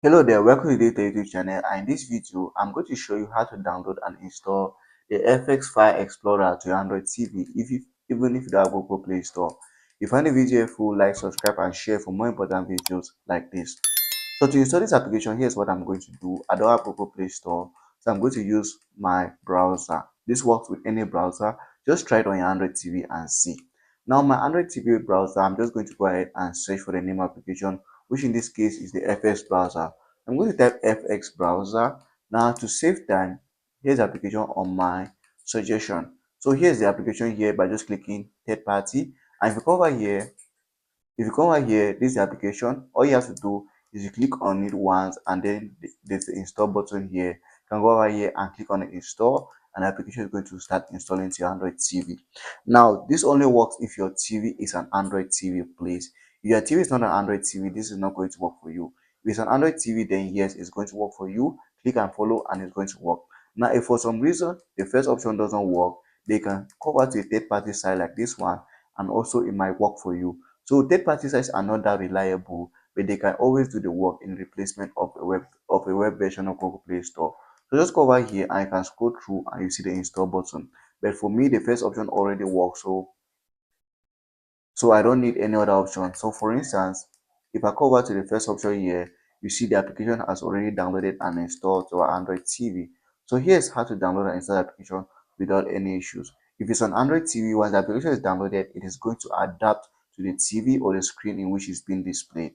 Hello there, welcome to the DaveTech YouTube channel, and in this video I'm going to show you how to download and install the FX File Explorer to your Android TV even if you don't have Google Play Store. If you find the video helpful, like, subscribe and share for more important videos like this. So to install this application, here's what I'm going to do. I don't have Google Play Store, so I'm going to use my browser. This works with any browser. Just try it on your Android TV and see. Now my Android TV browser, I'm just going to go ahead and search for the name application, which in this case is the FX browser. I'm going to type FX browser. Now to save time, here's the application on my suggestion. So here's the application here by just clicking third party. And if you come over here, this is the application. All you have to do is you click on it once, and then there's the install button here. You can go over here and click on install, and the application is going to start installing to your Android TV. Now this only works if your TV is an Android TV, please. If your TV is not an Android TV, this is not going to work for you. If it's an Android TV, then yes, it's going to work for you. Click and follow and it's going to work. Now if for some reason the first option doesn't work, they can cover to a third party site like this one, and also it might work for you. So third party sites are not that reliable, but they can always do the work in replacement of a web version of Google Play Store. So just go over here and you can scroll through and you see the install button. But for me, the first option already works, so I don't need any other option. So for instance, if I go over to the first option here, you see the application has already downloaded and installed to our Android TV. So here's how to download and install the application without any issues. If it's on Android TV, once the application is downloaded, it is going to adapt to the TV or the screen in which it's being displayed.